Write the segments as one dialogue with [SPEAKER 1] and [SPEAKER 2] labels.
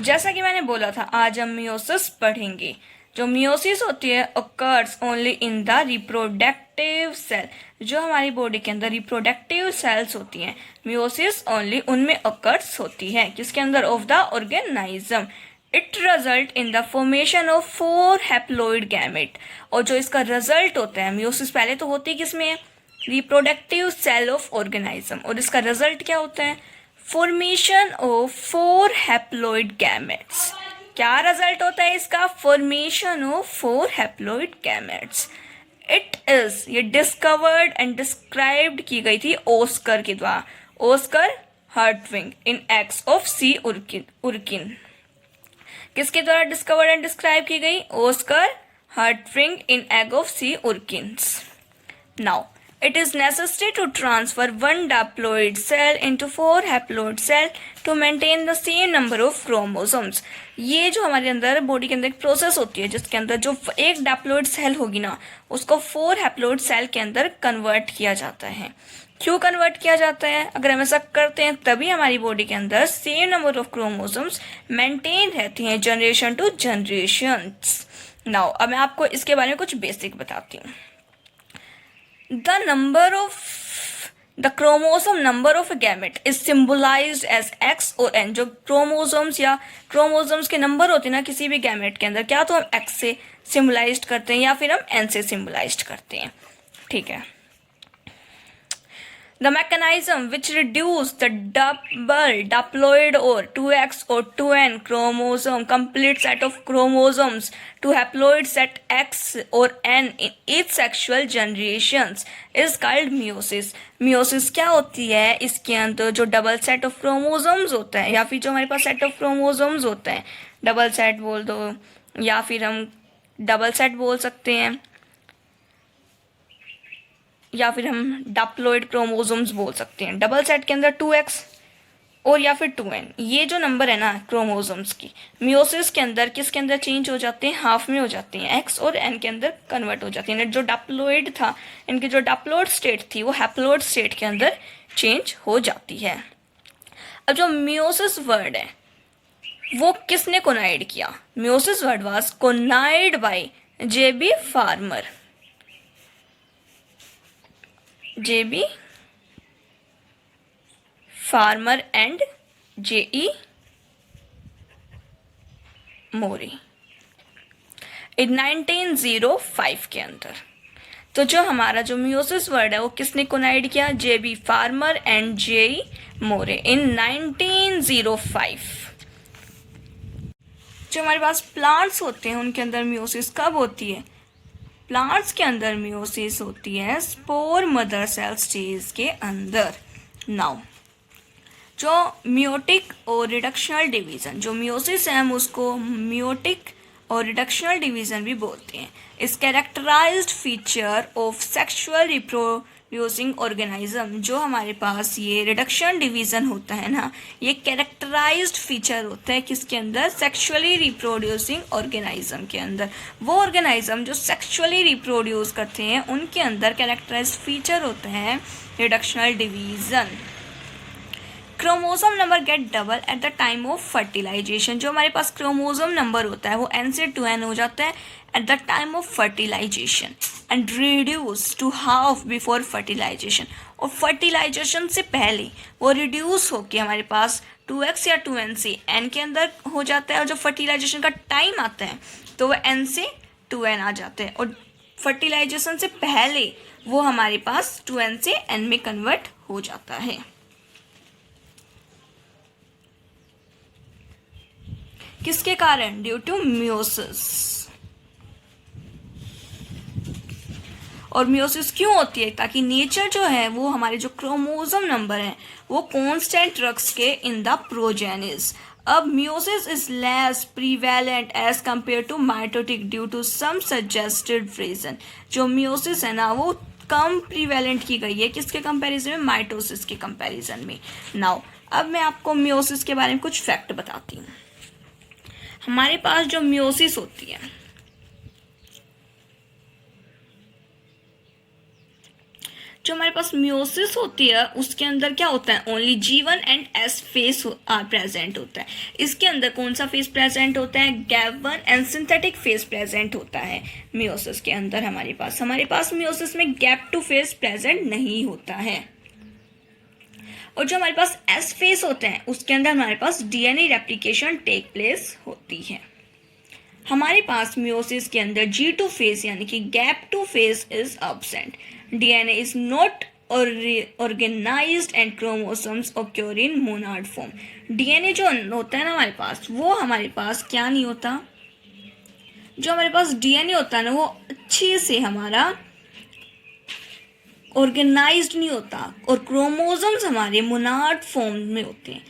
[SPEAKER 1] जैसा कि मैंने बोला था आज हम मियोसिस पढ़ेंगे। जो मियोसिस होती है occurs only in the reproductive cell. जो हमारी बॉडी के अंदर रिप्रोडक्टिव सेल्स होती हैं मियोसिस ओनली उनमें occurs होती है। किसके अंदर? Of the organism. It result in the formation of 4 haploid gamete. और जो इसका रिजल्ट होता है मियोसिस पहले तो होती है किसमें? Reproductive cell of organism. और इसका रिजल्ट क्या होता है? Formation of 4 haploid gametes. क्या रिजल्ट होता है इसका? Formation of 4 haploid gametes. ये डिस्कवर्ड एंड डिस्क्राइब्ड की गई थी ओस्कर के द्वारा, Oscar Hertwig in eggs of sea urchin. किसके द्वारा डिस्कवर्ड एंड डिस्क्राइब की गई? Oscar Hertwig in egg of sea urchins. Now it is necessary to transfer one diploid cell into 4 haploid cell to maintain the same number of chromosomes। ये जो हमारे अंदर body के अंदर एक प्रोसेस होती है जिसके अंदर जो एक diploid सेल होगी ना उसको 4 haploid सेल के अंदर कन्वर्ट किया जाता है। क्यों कन्वर्ट किया जाता है? अगर हम ऐसा करते हैं तभी हमारी बॉडी के अंदर same number of chromosomes maintain रहती हैं जनरेशन टू जनरेशन। नाउ अब मैं आपको इसके बारे में कुछ बेसिक बताती हूँ। The chromosome number of a gamete is symbolized as X और N। जो क्रोमोसोम्स या क्रोमोसोम्स के नंबर होते हैं ना किसी भी गैमेट के अंदर, क्या तो हम X से सिम्बलाइज करते हैं या फिर हम N से सिम्बलाइज करते हैं। ठीक है। The mechanism which reduce the double diploid or 2X or 2N chromosome complete set of chromosomes to haploid set X or N in each sexual generations is called meiosis। meiosis क्या होती है? इसके अंदर जो डबल सेट ऑफ क्रोमोसोम्स होता है या फिर जो हमारे पास सेट ऑफ क्रोमोसोम्स होता है, डबल सेट बोल दो या फिर हम डबल सेट बोल सकते हैं या फिर हम डिप्लॉइड क्रोमोसोम्स बोल सकते हैं। डबल सेट के अंदर 2x और या फिर 2n, ये जो नंबर है ना क्रोमोसोम्स की, मियोसिस के अंदर किसके अंदर चेंज हो जाते हैं? हाफ में हो जाते हैं, x और n के अंदर कन्वर्ट हो जाती है। जो डिप्लॉइड था, इनकी जो डिप्लॉइड स्टेट थी वो हैप्लॉइड स्टेट के अंदर चेंज हो जाती है। अब जो मियोसिस वर्ड है वो किसने कोनाइड किया? Meiosis word was coined by J.B. Farmer. J.B. Farmer and J.E. Moore in 1905 के अंदर। तो जो हमारा जो मियोसिस वर्ड है वो किसने कोनाइड किया? J.B. Farmer and J.E. मोरे इन 1905। जो हमारे पास प्लांट्स होते हैं उनके अंदर मियोसिस कब होती है? प्लांट्स के अंदर मियोसिस होती है स्पोर मदर सेल स्टेज के अंदर। नाउ जो मियोटिक और रिडक्शनल डिवीजन, जो मियोसिस है हम उसको मियोटिक और रिडक्शनल डिवीजन भी बोलते हैं। इस characterized feature of sexual reproducing organism, जो हमारे पास ये रिडक्शन डिवीजन होता है ना, ये कैरेक्टराइज्ड फीचर होता है किसके अंदर? सेक्सुअली रिप्रोड्यूसिंग ऑर्गेनिज्म के अंदर। वो ऑर्गेनिज्म जो सेक्सुअली रिप्रोड्यूस करते हैं उनके अंदर कैरेक्टराइज्ड फीचर होता है reductional division. Chromosome number get double at the time of fertilization. जो हमारे पास क्रोमोसोम नंबर होता है वो n से 2n हो जाता है at the time of fertilization and reduce to half before fertilization. और फर्टिलाइजेशन से पहले वो रिड्यूस होके हमारे पास 2x या 2n से n के अंदर हो जाता है, और जब फर्टिलाइजेशन का टाइम आता है तो वह n से 2n आ जाता है, और फर्टिलाइजेशन से पहले वो हमारे पास 2n से n में कन्वर्ट हो जाता है। किसके कारण? Due to meiosis. और मियोसिस क्यों होती है? ताकि नेचर जो है वो हमारे जो क्रोमोसोम नंबर है वो कांस्टेंट रख के इन द प्रोजेनिस। अब meiosis is less prevalent as compare to mitotic due to some suggested reason. जो मियोसिस है ना वो कम प्रीवेलेंट की गई है किसके कंपैरिजन में? माइटोसिस के कंपैरिजन में। नाउ अब मैं आपको मियोसिस के बारे में कुछ फैक्ट बताती हूँ। हमारे पास जो मियोसिस होती है, जो हमारे पास मियोसिस होती है उसके अंदर क्या होता है, only G1 and S phase are present होता है। इसके अंदर कौन सा फेस प्रेजेंट होता है, गैप1 एंड सिंथेटिक फेस प्रेजेंट होता है मियोसिस के अंदर। हमारे पास मियोसिस में गैप2 फेस प्रेजेंट नहीं होता है। और जो हमारे पास S फेस होते हैं उसके अंदर हमारे पास DNA रेप्लिकेशन टेक प्लेस होती है। हमारे पास मियोसिस के अंदर G2 फेस यानी कि gap two phase is absent. DNA is not organized and chromosomes occur in monad form। DNA जो होता है ना हमारे पास, वो हमारे पास क्या नहीं होता, जो हमारे पास DNA होता है ना वो अच्छे से हमारा ऑर्गेनाइज्ड नहीं होता और क्रोमोसोम्स हमारे मोनाड फॉर्म में होते हैं।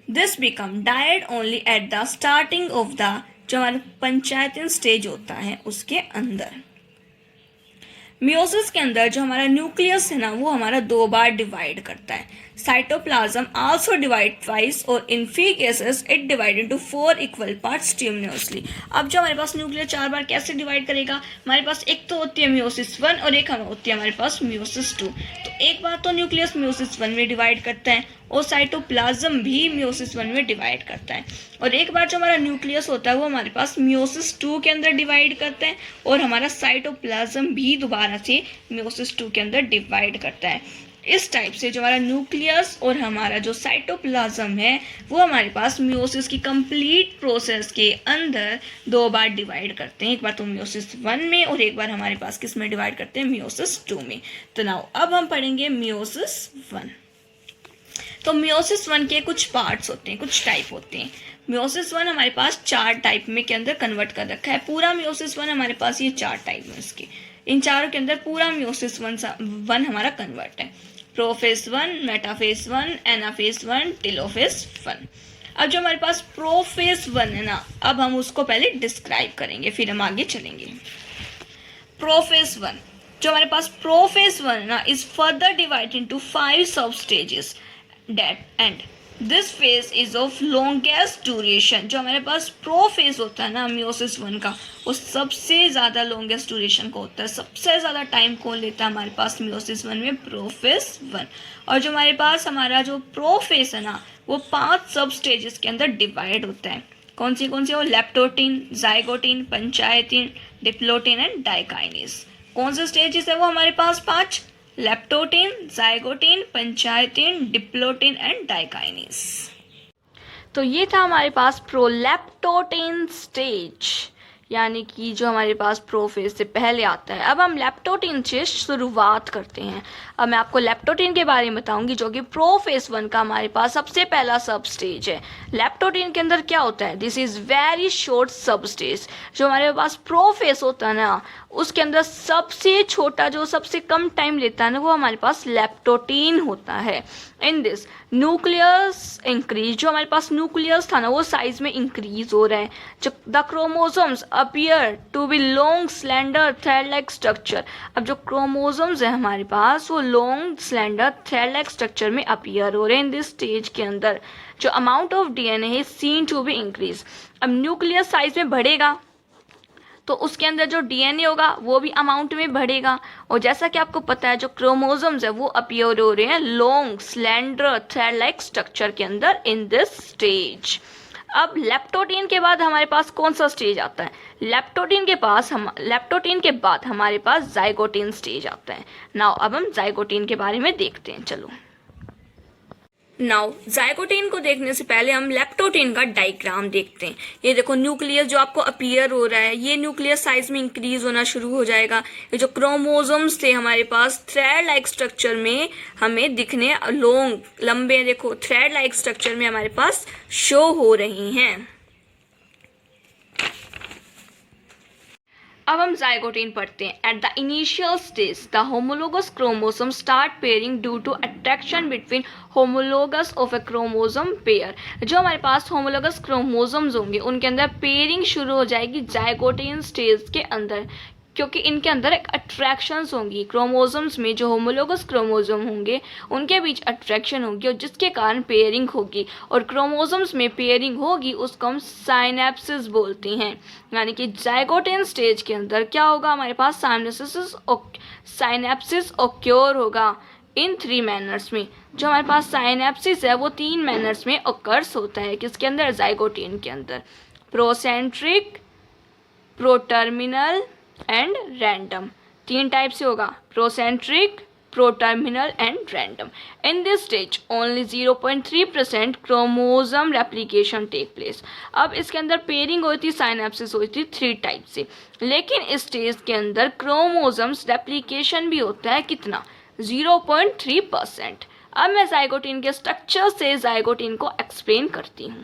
[SPEAKER 1] This become dyad only at the starting of the, जो हमारा पंचायतन स्टेज होता है उसके अंदर। मियोसिस के अंदर जो हमारा न्यूक्लियस है ना वो हमारा 2 बार डिवाइड करता है। साइटोप्लाज्म आल्सो डिवाइड ट्वाइस और in free cases it divide into 4 equal parts simultaneously. अब जो हमारे पास न्यूक्लियस 4 बार कैसे डिवाइड करेगा, हमारे पास एक तो होती है मियोसिस 1 और एक होती है हमारे पास मियोसिस 2। तो एक बार तो न्यूक्लियस मियोसिस 1 में डिवाइड करता है और साइटोप्लाज्म भी मियोसिस 1 में डिवाइड करता है, और एक बार जो हमारा न्यूक्लियस होता है वो हमारे पास मियोसिस 2 के अंदर डिवाइड करता है और हमारा साइटोप्लाज्म भी दोबारा से मियोसिस 2 के अंदर डिवाइड करता है। इस टाइप से जो हमारा न्यूक्लियस और हमारा जो साइटोप्लाज्म है वो हमारे पास मियोसिस की कंप्लीट प्रोसेस के अंदर 2 बार डिवाइड करते हैं। एक बार तो मियोसिस 1 में और एक बार हमारे पास किस में डिवाइड करते हैं, मियोसिस 2 में। तो नाउ अब हम पढ़ेंगे मियोसिस 1। तो मियोसिस 1 के कुछ पार्ट्स होते हैं, कुछ टाइप होते हैं। मियोसिस 1 हमारे पास 4 टाइप में के अंदर कन्वर्ट कर रखा है। पूरा मियोसिस 1 हमारे पास ये 4 टाइप है, इसके इन चारों के अंदर पूरा मियोसिस 1 हमारा कन्वर्ट है। Prophase 1, metaphase 1, anaphase 1, telophase 1। अब जो हमारे पास प्रोफेज 1 है ना, अब हम उसको पहले डिस्क्राइब करेंगे फिर हम आगे चलेंगे। प्रोफेज 1, जो हमारे पास प्रोफेज 1 है ना is further divide into 5 sub stages date and this phase is of longest duration. जो हमारे पास प्रो फेज होता है ना मियोसिस 1 का, वो सबसे ज़्यादा लॉन्गेस्ट ड्यूरेशन को होता है। सबसे ज़्यादा टाइम कौन लेता है हमारे पास मियोसिस 1 में, प्रो फेज 1। और जो हमारे पास हमारा जो प्रो फेज है ना वो 5 सब स्टेजेस के अंदर डिवाइड होता है। कौन सी वो, लेप्टोटीन, जाइगोटीन, पंचायतीन, डिप्लोटीन एंड डाइकाइनेज। कौन से स्टेजेस है वो हमारे पास 5, लेप्टोटीन, जाइगोटीन, पंचायतीन, डिप्लोटीन एंड डाइकाइनेज। तो ये था हमारे पास प्रोलेप्टोटीन स्टेज, यानी कि जो हमारे पास प्रोफेज से पहले आता है। अब हम लेप्टोटीन से शुरुआत करते हैं। अब मैं आपको लेप्टोटीन के बारे में बताऊंगी, जो कि प्रोफेज 1 का हमारे पास सबसे पहला सब स्टेज है। लेप्टोटीन के अंदर क्या होता है, दिस इज़ वेरी शॉर्ट सब स्टेज। जो हमारे पास प्रोफेज होता है ना उसके अंदर सबसे छोटा, जो सबसे कम टाइम लेता है ना, वो हमारे पास लेप्टोटीन होता है। इन दिस न्यूक्लियस इंक्रीज, जो हमारे पास न्यूक्लियस था ना वो साइज में इंक्रीज हो रहा है। जो the chromosomes appear to be long slender thread like structure. अब जो क्रोमोसोम्स है हमारे पास वो long slender thread like structure में अपीयर हो रहे हैं इन दिस स्टेज के अंदर। जो अमाउंट ऑफ DNA है सीन टू बी इंक्रीज। अब न्यूक्लियस साइज में बढ़ेगा तो उसके अंदर जो DNA होगा वो भी अमाउंट में बढ़ेगा। और जैसा कि आपको पता है जो क्रोमोसोम्स है वो अपीयर हो रहे हैं long slender thread like structure के अंदर इन दिस स्टेज। अब लेप्टोटीन के बाद हमारे पास कौन सा स्टेज आता है, लेप्टोटीन के बाद हमारे पास जाइगोटीन स्टेज आता है। नाउ अब हम जाइगोटीन के बारे में देखते हैं। चलो नाउ जाइगोटीन को देखने से पहले हम लेप्टोटीन का डायग्राम देखते हैं। ये देखो न्यूक्लियस जो आपको अपीयर हो रहा है, ये न्यूक्लियस साइज में इंक्रीज होना शुरू हो जाएगा। ये जो क्रोमोसोम्स थे हमारे पास थ्रेड लाइक स्ट्रक्चर में हमें दिखने लंबे देखो थ्रेड लाइक स्ट्रक्चर में हमारे पास शो हो रही हैं। अब हम जाइगोटीन पढ़ते हैं। At the initial stage the homologous chromosome start pairing due to attraction between homologous of a chromosome pair. जो हमारे पास होमोलोगस क्रोमोसोम्स होंगे उनके अंदर पेयरिंग शुरू हो जाएगी जाइगोटीन स्टेज के अंदर, क्योंकि इनके अंदर एक अट्रैक्शंस होंगी। क्रोमोसोम्स में जो होमोलोगस क्रोमोसोम होंगे उनके बीच अट्रैक्शन होगी और जिसके कारण पेयरिंग होगी, और क्रोमोसोम्स में पेयरिंग होगी उसको हम साइनेप्सिस बोलते हैं। यानी कि जाइगोटीन स्टेज के अंदर क्या होगा, हमारे पास साइनेप्सिस ऑक्योर होगा। इन 3 मैनर्स में। जो हमारे पास साइनेप्सिस है वो 3 मैनर्स में ऑकर्स होता है। किसके अंदर? जाइगोटीन के अंदर। Procentric, proterminal and random. 3 type से होगा, procentric, proterminal and random. In this stage only 0.3% chromosome replication take place. अब इसके अंदर पेयरिंग होती थी, साइनेप्सिस होती थी 3 टाइप से, लेकिन इस स्टेज के अंदर क्रोमोसोम्स रेप्लिकेशन भी होता है कितना? 0.3%। अब मैं जाइगोटीन के स्ट्रक्चर से जाइगोटीन को एक्सप्लेन करती हूँ।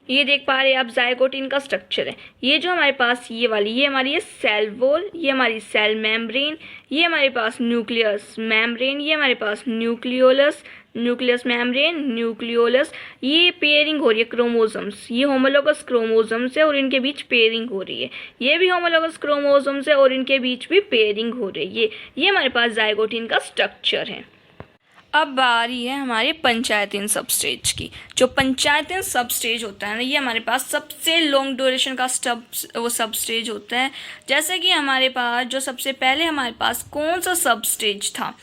[SPEAKER 1] ये देख पा रहे हैं आप, जाइगोटीन का स्ट्रक्चर है। ये जो हमारे पास ये वाली, ये हमारी है सेल वॉल, ये हमारी सेल मेम्ब्रेन, ये हमारे पास न्यूक्लियस मेम्ब्रेन, ये हमारे पास न्यूक्लियोलस, न्यूक्लियस मेम्ब्रेन, न्यूक्लियोलस। ये पेयरिंग हो रही है क्रोमोसोम्स, ये होमोलोगस क्रोमोसोम्स है और इनके बीच पेयरिंग हो रही है। ये भी होमोलोगस क्रोमोसोम्स है और इनके बीच भी पेयरिंग हो रही है। ये हमारे पास जाइगोटीन का स्ट्रक्चर है। अब बारी है हमारे पंचायतीन सबस्टेज की। जो पंचायतीन सबस्टेज होता है ना, ये हमारे पास सबसे लॉन्ग ड्यूरेशन का सबस्टेज होता है। जैसे कि हमारे पास जो सबसे पहले हमारे पास कौन सा सबस्टेज था?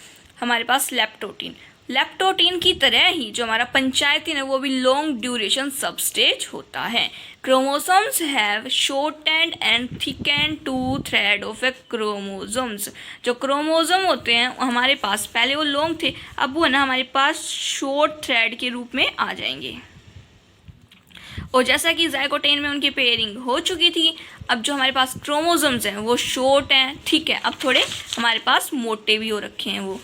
[SPEAKER 1] हमारे पास लेप्टोटीन। लेप्टोटीन की तरह ही जो हमारा पंचायतीन है वो भी लॉन्ग ड्यूरेशन सबस्टेज होता है। Chromosomes have shortened and thickened 2 thread of a chromosomes. जो क्रोमोसोम होते हैं हमारे पास पहले वो लॉन्ग थे, अब वो ना हमारे पास शॉर्ट थ्रेड के रूप में आ जाएंगे। और जैसा कि जाइगोटीन में उनकी पेयरिंग हो चुकी थी, अब जो हमारे पास क्रोमोसोम्स हैं वो शॉर्ट हैं, ठीक है, अब थोड़े हमारे पास मोटे भी हो रखे हैं। वो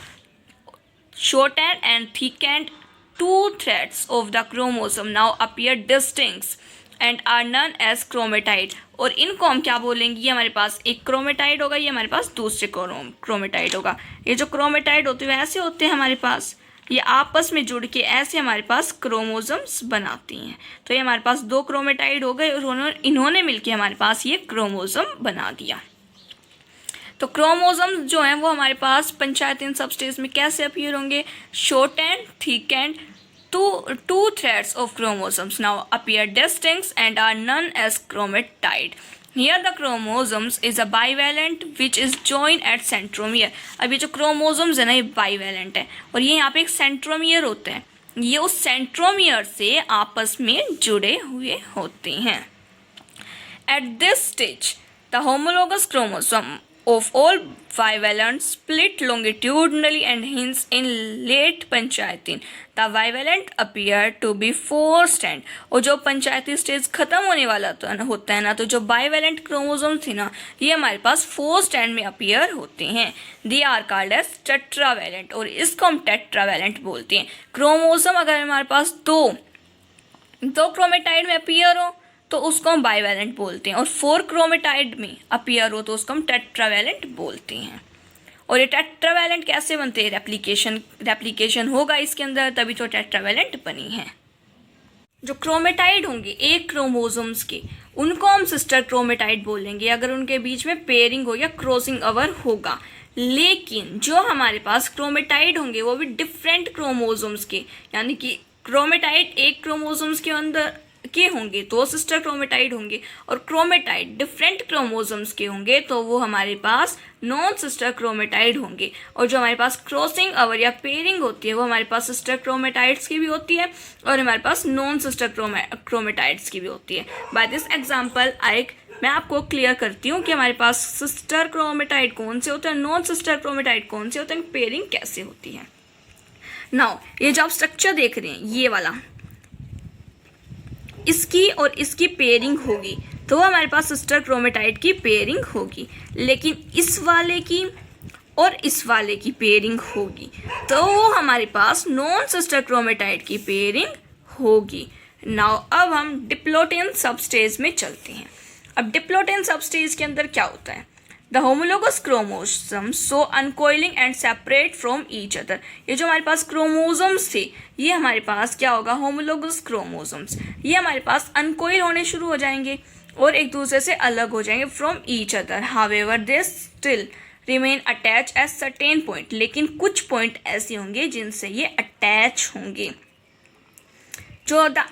[SPEAKER 1] shortened and thickened 2 threads of the chromosome now appear distinct and are known as chromatide। और इनको हम क्या बोलेंगे? ये हमारे पास एक क्रोमेटाइड होगा, ये हमारे पास दूसरे क्रोमेटाइड होगा। ये जो क्रोमेटाइड होते हैं ऐसे होते हैं हमारे पास, ये आपस में जुड़ के ऐसे हमारे पास क्रोमोसोम्स बनाती हैं। तो ये हमारे पास 2 क्रोमेटाइड हो गए और इन्होंने मिलके हमारे पास ये क्रोमोसोम बना दिया। तो क्रोमोसोम्स जो हैं वो हमारे पास पंचायतीन सबस्टेज में कैसे अपीयर होंगे? Short and thick and two threads of chromosomes now appear distinct and are known as chromatide। Here the chromosomes is a bivalent which is joined at centromere। अब ये जो chromosomes है ना, ये bivalent है और ये यहाँ पे एक centromere होता है, ये उस centromere से आपस में जुड़े हुए होते हैं। At this stage the homologous chromosome of all bivalent split longitudinally and hence in late पंचायतीन the bivalent appear to be 4 strand। और जो पंचायती स्टेज खत्म होने वाला होता है ना, तो जो बाइवेलेंट क्रोमोसोम थी ना, ये हमारे पास 4 स्टैंड में अपीयर होते हैं। They are called as tetravalent और इसको हम टेट्रावैलेंट बोलते हैं। क्रोमोसोम अगर हमारे पास दो क्रोमेटाइड में अपीयर हो तो उसको हम बाइवेलेंट बोलते हैं, और 4 क्रोमेटाइड में अपीयर हो तो उसको हम टेट्रावैलेंट बोलते हैं। और ये टेट्रावैलेंट कैसे बनते हैं? रेप्लिकेशन होगा इसके अंदर, तभी तो टेट्रावैलेंट बनी है। जो क्रोमेटाइड होंगे एक क्रोमोसोम्स के, उनको हम सिस्टर क्रोमेटाइड बोलेंगे अगर उनके बीच में पेयरिंग हो या क्रॉसिंग ओवर होगा। लेकिन जो हमारे पास क्रोमेटाइड होंगे वो भी डिफरेंट क्रोमोसोम्स के, यानी कि क्रोमेटाइड एक क्रोमोसोम्स के अंदर के होंगे तो सिस्टर क्रोमेटाइड होंगे, और क्रोमेटाइड डिफरेंट क्रोमोसोम्स के होंगे तो वो हमारे पास नॉन सिस्टर क्रोमेटाइड होंगे। और जो हमारे पास क्रॉसिंग ओवर या पेयरिंग होती है वो हमारे पास सिस्टर क्रोमेटाइड्स की भी होती है और हमारे पास नॉन सिस्टर क्रोमेटाइड्स की भी होती है। बाय दिस एग्जाम्पल मैं आपको क्लियर करती हूँ कि हमारे पास सिस्टर क्रोमेटाइड कौन से होते हैं, नॉन सिस्टर क्रोमेटाइड कौन से होते हैं, पेयरिंग कैसे होती है। नाउ ये जो आप स्ट्रक्चर देख रहे हैं ये वाला, इसकी और इसकी पेयरिंग होगी तो हमारे पास सिस्टर क्रोमेटाइड की पेयरिंग होगी। लेकिन इस वाले की और इस वाले की पेयरिंग होगी तो वो हमारे पास नॉन सिस्टर क्रोमेटाइड की पेयरिंग होगी। नाउ अब हम डिप्लोटेन सबस्टेज में चलते हैं। अब डिप्लोटेन सबस्टेज के अंदर क्या होता है? The homologous chromosomes so uncoiling and separate from each other. ये जो हमारे पास क्रोमोसोम्स थे ये हमारे पास क्या होगा? Homologous chromosomes. ये हमारे पास अनकोइल होने शुरू हो जाएंगे और एक दूसरे से अलग हो जाएंगे from each other. However they still remain attach at certain point. लेकिन कुछ पॉइंट ऐसे होंगे जिनसे ये अटैच होंगे। जो the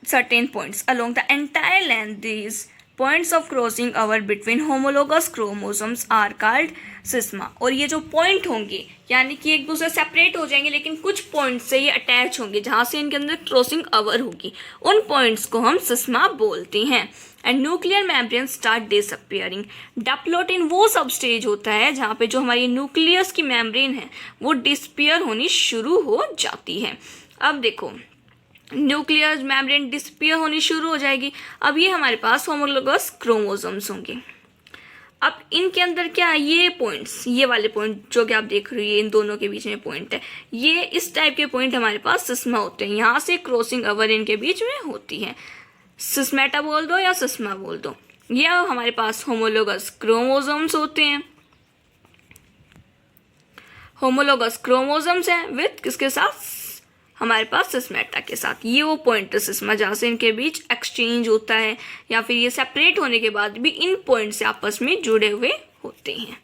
[SPEAKER 1] certain points along the entire length these points of crossing over between homologous chromosomes are called chiasma. और ये जो पॉइंट होंगे यानी कि एक दूसरे सेपरेट हो जाएंगे लेकिन कुछ पॉइंट से ये अटैच होंगे जहाँ से इनके अंदर क्रॉसिंग ओवर होगी, उन पॉइंट्स को हम सिस्मा बोलते हैं। And nuclear membrane start disappearing. Diplotene वो सब स्टेज होता है जहाँ पे जो हमारी न्यूक्लियस की मेम्ब्रेन है वो डिसअपियर होनी शुरू हो जाती है। अब देखो न्यूक्लियर मेम्ब्रेन डिसअपियर होनी शुरू हो जाएगी। अब ये हमारे पास होमोलोगस क्रोमोसोम्स होंगे। अब इनके अंदर क्या है, ये पॉइंट्स, ये वाले पॉइंट जो कि आप देख रही है इन दोनों के बीच में पॉइंट है, ये इस टाइप के पॉइंट हमारे पास सिस्मा होते हैं। यहाँ से क्रॉसिंग ओवर इनके बीच में होती है। सिस्मेटा बोल दो या सिस्मा बोल दो, ये हमारे पास होमोलोगस क्रोमोसोम्स होते हैं। होमोलोगस क्रोमोसोम्स हैं विथ किसके साथ, हमारे पास सिस्मेटा के साथ। ये वो पॉइंट है सिस्मा जहाँ से इनके बीच एक्सचेंज होता है या फिर ये सेपरेट होने के बाद भी इन पॉइंट से आपस में जुड़े हुए होते हैं।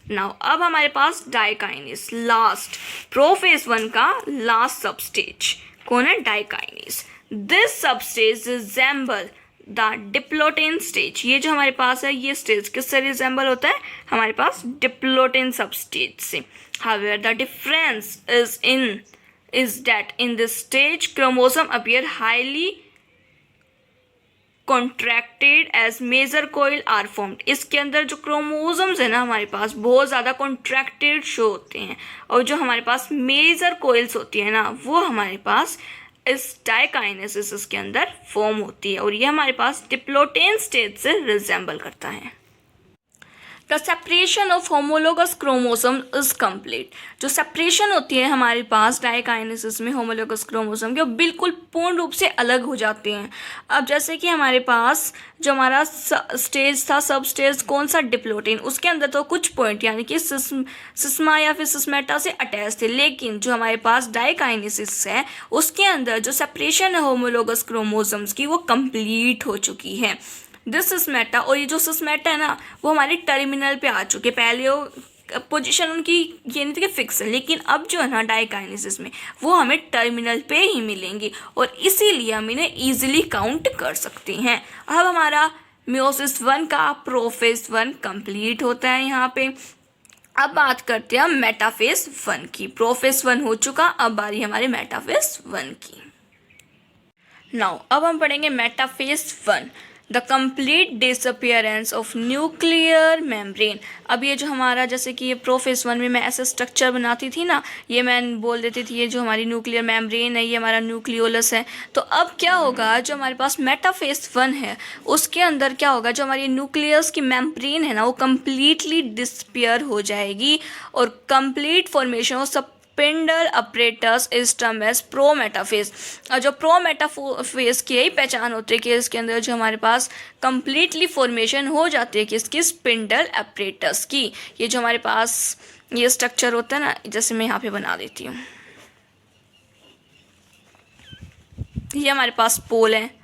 [SPEAKER 1] नाउ अब हमारे पास डाइकाइनेस, लास्ट प्रोफेज 1 का लास्ट सब स्टेज कौन है, डाइकाइनेस। दिस सब स्टेज रिजेंबल द डिप्लोटेन स्टेज। ये जो हमारे पास है ये स्टेज किससे रिजेंबल होता है, हमारे पास डिप्लोटेन सब स्टेज से। However the difference is that in this stage chromosome appear highly contracted as major coil are formed। इसके अंदर जो क्रोमोसोम्स है ना हमारे पास बहुत ज़्यादा कॉन्ट्रैक्टेड शो होते हैं और जो हमारे पास मेजर कोइल्स होती है ना वो हमारे पास इस डाइकाइनेसिस के अंदर फॉर्म होती है और ये हमारे पास डिप्लोटेन स्टेज से रिजेंबल करता है। The separation of homologous chromosome is complete. जो सेपरेशन होती है हमारे पास डाइकाइनेसिस में होमोलोगस क्रोमोसोम के, वो बिल्कुल पूर्ण रूप से अलग हो जाते हैं। अब जैसे कि हमारे पास जो हमारा स्टेज था, सब स्टेज कौन सा, डिप्लोटिन, उसके अंदर तो कुछ पॉइंट यानी कि सिस्मा या फिर सिस्मेटा से अटैच थे, लेकिन जो हमारे पास डाइकाइनेसिस है उसके अंदर जो सेपरेशन है होमोलोगस क्रोमोसोम्स की वो कंप्लीट हो चुकी है। दिस सिस्मेटा, और ये जो सिस्मेटा है ना वो हमारे टर्मिनल पे आ चुके। पहले वो पोजीशन उनकी ये नहीं थी कि फिक्स है, लेकिन अब जो है ना डाइकाइनेसिस में वो हमें टर्मिनल पे ही मिलेंगी और इसीलिए हम इन्हें ईजिली काउंट कर सकते हैं। अब हमारा मियोसिस 1 का प्रोफेज 1 कंप्लीट होता है यहाँ पे। अब बात करते हैं हम मेटाफेज 1 की। प्रोफेज 1 हो चुका, अब बारी हमारे मेटाफेज 1 की। नाउ अब हम पढ़ेंगे metaphase 1, the complete disappearance of nuclear membrane. अब ये जो हमारा जैसे कि ये प्रोफेज 1 में मैं ऐसा स्ट्रक्चर बनाती थी ना, ये मैं बोल देती थी ये जो हमारी न्यूक्लियर मेम्ब्रेन है ये हमारा न्यूक्लियोलस है। तो अब क्या होगा, जो हमारे पास मेटाफेज 1 है उसके अंदर क्या होगा, जो हमारी न्यूक्लियस की मेम्ब्रेन है ना वो कम्प्लीटली डिसअपियर हो जाएगी और complete formation of sub spindle apparatus is term as prometaphase. और जो प्रोमेटाफेज की यही पहचान होती है कि इसके अंदर जो हमारे पास कंप्लीटली फॉर्मेशन हो जाती है कि इसकी स्पिंडल अपरेटस की। ये जो हमारे पास ये स्ट्रक्चर होता है ना, जैसे मैं यहाँ पे बना देती हूँ, ये हमारे पास पोल है,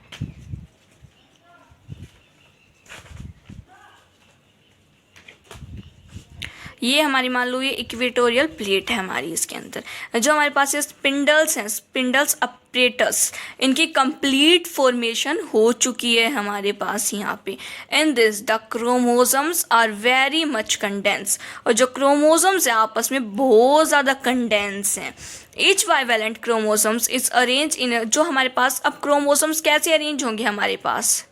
[SPEAKER 1] ये हमारी मान लो ये इक्वेटोरियल प्लेट है हमारी, इसके अंदर जो हमारे पास ये स्पिंडल्स हैं, स्पिंडल्स अपरेटस, इनकी कंप्लीट फॉर्मेशन हो चुकी है हमारे पास यहाँ पे। In this the chromosomes are very much condense, और जो क्रोमोसोम्स हैं आपस में बहुत ज़्यादा कंडेंस हैं। Each bivalent chromosomes is arrange इन, जो हमारे पास अब क्रोमोसोम्स कैसे अरेंज होंगे, हमारे पास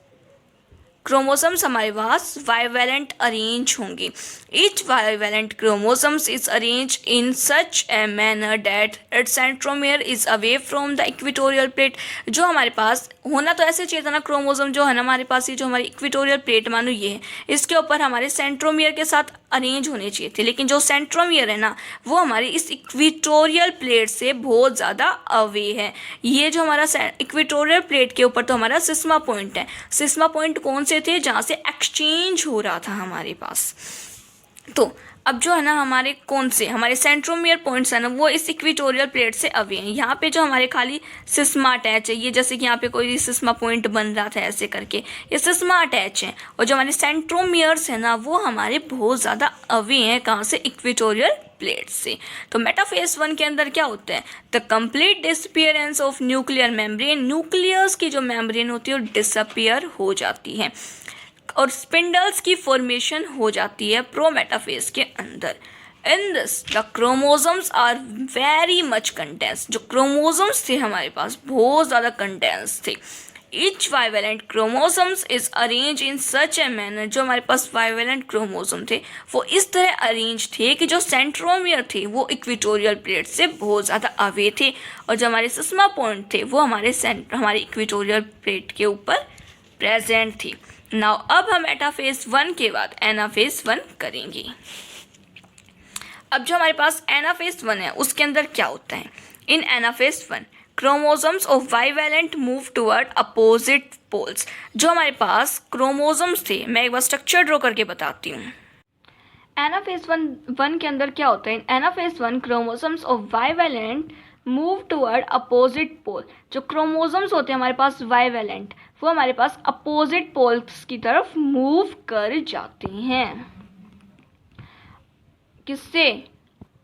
[SPEAKER 1] क्रोमोसोम्स हमारे पास बाइवेलेंट अरेंज होंगे। Each bivalent chromosomes is arrange in such a manner that it's centromere is away from the equatorial plate. जो हमारे पास होना तो ऐसे चाहिए था ना, क्रोमोसोम जो है ना हमारे पास, ये जो हमारी इक्वेटोरियल प्लेट मानो ये है, इसके ऊपर हमारे सेंट्रोमियर के साथ अरेंज होने चाहिए थे, लेकिन जो सेंट्रोमियर है ना वो हमारी इस इक्वेटोरियल प्लेट से बहुत ज़्यादा अवे है। ये जो हमारा इक्वेटोरियल प्लेट के ऊपर तो हमारा सिस्मा पॉइंट है। सिस्मा पॉइंट कौन से थे, जहाँ से एक्सचेंज हो रहा था हमारे पास, तो अब जो है ना हमारे कौन से हमारे सेंट्रोमियर पॉइंट्स है ना वो इस इक्वेटोरियल प्लेट से अवे हैं। यहाँ पे जो हमारे खाली सिस्मा अटैच है, ये जैसे कि यहाँ पे कोई सिस्मा पॉइंट बन रहा था ऐसे करके, ये सिस्मा अटैच है। और जो हमारे सेंट्रोमियर्स है ना वो हमारे बहुत ज़्यादा अवे हैं, कहाँ से, इक्वेटोरियल प्लेट से। तो मेटाफेज 1 के अंदर क्या होता है, the complete disappearance of nuclear membrane, nucleus की जो मेम्ब्रेन होती है वो डिसअपीयर हो जाती है और स्पिंडल्स की फॉर्मेशन हो जाती है प्रोमेटाफेज के अंदर। In this the chromosomes are very much condense, जो क्रोमोसोम्स थे हमारे पास बहुत ज़्यादा कंडेंस थे। Each bivalent chromosomes is arrange in such a manner, जो हमारे पास बाइवेलेंट क्रोमोसोम थे वो इस तरह अरेंज थे कि जो सेंट्रोमियर थे वो इक्वेटोरियल प्लेट से बहुत ज़्यादा अवे थे और जो हमारे सिस्मा पॉइंट थे वो हमारे इक्वेटोरियल प्लेट के ऊपर प्रेजेंट थी। नाउ अब हम एनाफेज 1 के बाद एनाफेज 1 करेंगे। अब जो हमारे पास एनाफेज 1 है उसके अंदर क्या होता है, in anaphase 1 chromosomes of bivalent move toward opposite poles. जो हमारे पास क्रोमोसोम्स थे, मैं एक बार स्ट्रक्चर ड्रॉ करके बताती हूँ। एनाफेज 1 के अंदर क्या होता है, in anaphase 1 chromosomes of bivalent move toward opposite pole. जो क्रोमोसोम्स होते हैं हमारे पास बाइवेलेंट, वो हमारे पास अपोजिट पोल्स की तरफ मूव कर जाते हैं। किससे,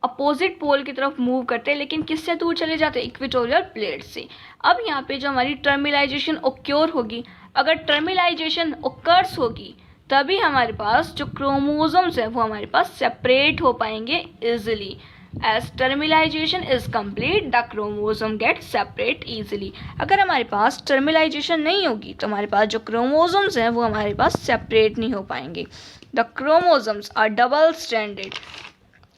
[SPEAKER 1] अपोजिट पोल की तरफ मूव करते हैं, लेकिन किससे दूर चले जाते हैं, इक्वेटोरियल प्लेट से। अब यहाँ पे जो हमारी टर्मिलाइजेशन ओक्योर होगी, अगर टर्मिलाइजेशन ओकर्स होगी तभी हमारे पास जो क्रोमोसोम्स है वो हमारे पास सेपरेट हो पाएंगे easily. As terminalization is complete, the chromosome gets separate easily. अगर हमारे पास टर्मिलाइजेशन नहीं होगी तो हमारे पास जो क्रोमोसोम्स हैं वो हमारे पास सेपरेट नहीं हो पाएंगे। The chromosomes are double stranded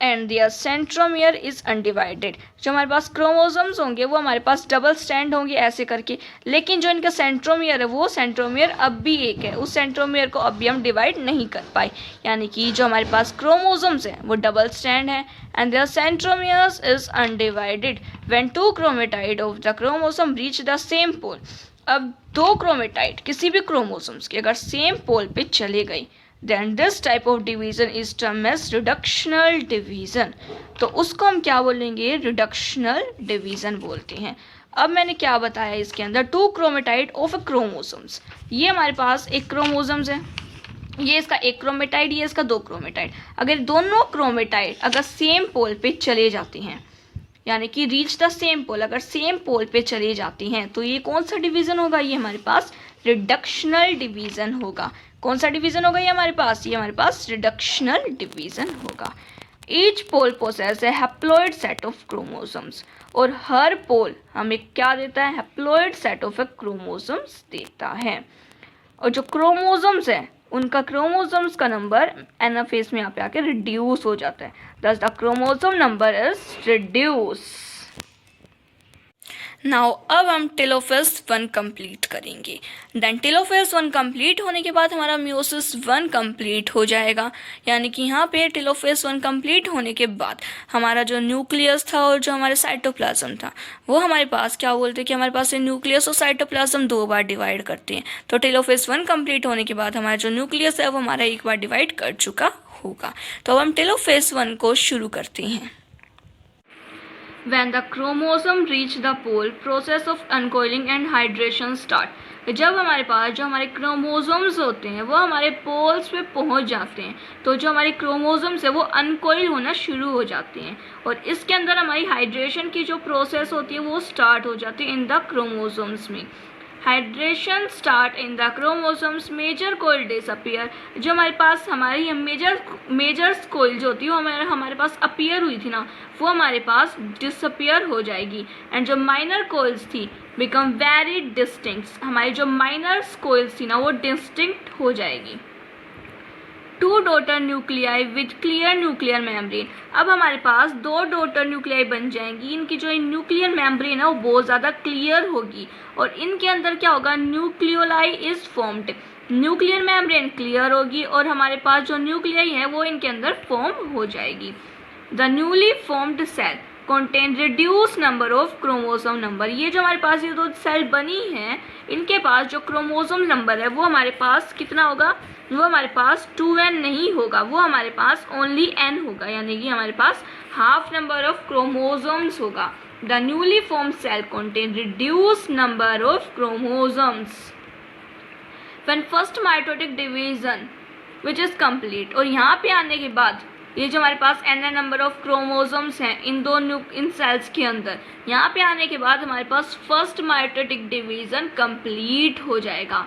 [SPEAKER 1] and their centromere is undivided. जो हमारे पास क्रोमोसोम्स होंगे वो हमारे पास डबल स्टैंड होंगे ऐसे करके, लेकिन जो इनका सेंट्रोमियर है वो सेंट्रोमियर अब भी एक है, उस सेंट्रोमियर को अब भी हम डिवाइड नहीं कर पाए। यानी कि जो हमारे पास क्रोमोसोम्स हैं वो डबल स्टैंड है and their centromeres is undivided when two chromatid of the chromosome reach the same pole. अब दो क्रोमेटाइड किसी भी क्रोमोसोम्स के अगर सेम पोल पे चले गई, then this type of division is termed as reductional division। तो उसको हम क्या बोलेंगे, reductional division बोलते हैं। अब मैंने क्या बताया इसके अंदर, टू क्रोमेटाइड ऑफ क्रोमोसोम्स, ये हमारे पास एक क्रोमोसोम्स है, ये इसका एक क्रोमेटाइड, ये इसका दो क्रोमेटाइड। अगर दोनों क्रोमेटाइड अगर सेम पोल पे चले जाते हैं, यानी कि रीच द सेम पोल, अगर सेम पोल पे चले जाती हैं तो ये कौन सा डिवीजन होगा, ये हमारे पास रिडक्शनल डिवीजन होगा। कौन सा डिवीजन होगा ये हमारे पास, ये हमारे पास रिडक्शनल डिवीजन होगा। Each pole possess a haploid set of chromosomes, और हर पोल हमें क्या देता है, haploid set of a chromosomes देता है। और जो क्रोमोसोम्स है उनका क्रोमोसोम्स का नंबर एनाफेज में यहाँ पे आके रिड्यूस हो जाता है, दस the chromosome number is reduce. Now अब हम टेलोफेज 1 कंप्लीट करेंगे। देन टेलोफेज 1 कंप्लीट होने के बाद हमारा मियोसिस 1 कंप्लीट हो जाएगा। यानी कि यहाँ पे टेलोफेज 1 कंप्लीट होने के बाद हमारा जो न्यूक्लियस था और जो हमारे साइटोप्लाज्म था वो हमारे पास क्या बोलते हैं कि हमारे पास न्यूक्लियस और साइटोप्लाज्म दो बार डिवाइड करते हैं। तो टेलोफेज 1 कंप्लीट होने के बाद हमारा जो न्यूक्लियस है वो हमारा एक बार डिवाइड कर चुका होगा। तो अब हम टेलोफेज 1 को शुरू करते हैं। When the chromosome reach the pole, process of uncoiling and hydration start. जब हमारे पास जो हमारे क्रोमोसोम्स होते हैं वो हमारे पोल्स पे पहुंच जाते हैं तो जो हमारे क्रोमोसोम्स है वो अनकोइल होना शुरू हो जाते हैं और इसके अंदर हमारी हाइड्रेशन की जो प्रोसेस होती है वो स्टार्ट हो जाती है इन द क्रोमोसोम्स में। Hydration start in the chromosomes, major coil disappear. जो हमारे पास हमारी मेजर कोइल जो होती है वो हमारे पास अपीयर हुई थी ना, वो हमारे पास डिसअपीयर हो जाएगी एंड जो माइनर कोइल्स थी बिकम वेरी डिस्टिंक्ट। हमारी जो माइनर कोइल्स थी ना वो डिस्टिंक्ट हो जाएगी। Two daughter nuclei with clear nuclear membrane. अब हमारे पास दो डॉटर न्यूक्लियाई बन जाएंगी, इनकी जो न्यूक्लियर मेम्ब्रेन है वो बहुत ज़्यादा क्लियर होगी और इनके अंदर क्या होगा, nucleoli is formed. Nuclear membrane clear होगी और हमारे पास जो न्यूक्लियाई है वो इनके अंदर फॉर्म हो जाएगी। The newly formed cell, contain reduced number of chromosome number। ये जो हमारे पास ये दो सेल बनी है इनके पास जो क्रोमोसोम नंबर है वो हमारे पास कितना होगा, वो हमारे पास 2n नहीं होगा, वो हमारे पास ओनली n होगा, यानी कि हमारे पास हाफ नंबर ऑफ क्रोमोसोम्स होगा। The newly form cell contain reduced number of chromosomes when first mitotic division which is complete। और यहाँ पे आने के बाद ये जो हमारे पास n नंबर ऑफ क्रोमोसोम्स हैं इन सेल्स के अंदर, यहाँ पे आने के बाद हमारे पास फर्स्ट माइटोटिक डिवीजन कंप्लीट हो जाएगा।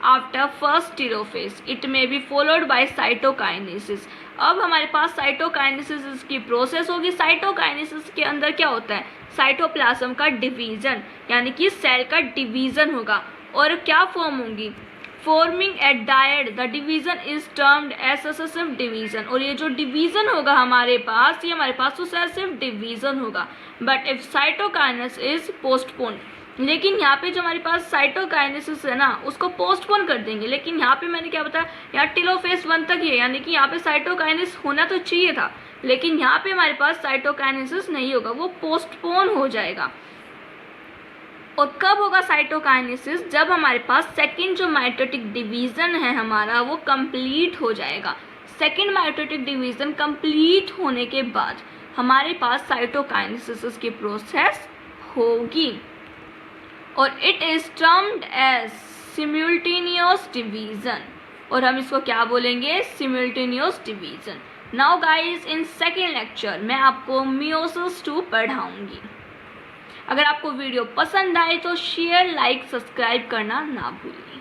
[SPEAKER 1] After first telophase it may be followed by cytokinesis. अब हमारे पास साइटोकाइनेसिस की प्रोसेस होगी। साइटोकाइनेसिस के अंदर क्या होता है, साइटोप्लाज्म का डिवीजन, यानी कि सेल का डिवीजन होगा और क्या फॉर्म होंगी, forming a dyad. The division is termed as successive division. और ये जो डिवीजन होगा हमारे पास, ये हमारे पास सक्सेसिव डिवीजन होगा। But if cytokinesis is postpone, लेकिन यहाँ पे जो हमारे पास साइटोकाइनेसिस है ना उसको पोस्टपोन कर देंगे। लेकिन यहाँ पे मैंने क्या बताया, यहाँ टेलोफेज 1 तक ही है, यानी कि यहाँ पे साइटोकाइनेसिस होना तो चाहिए था, लेकिन यहाँ पे हमारे पास साइटोकाइनेसिस नहीं होगा, वो पोस्टपोन हो जाएगा। और कब होगा साइटोकाइनेसिस, जब हमारे पास सेकंड जो माइटोटिक डिवीजन है हमारा वो कंप्लीट हो जाएगा। सेकंड माइटोटिक डिवीजन कंप्लीट होने के बाद हमारे पास साइटोकाइनेसिस की प्रोसेस होगी और it is termed as simultaneous division. और हम इसको क्या बोलेंगे, simultaneous division. Now guys in second lecture मैं आपको मियोसिस 2 पढ़ाऊंगी। अगर आपको वीडियो पसंद आए तो शेयर, लाइक, सब्सक्राइब करना ना भूलिए।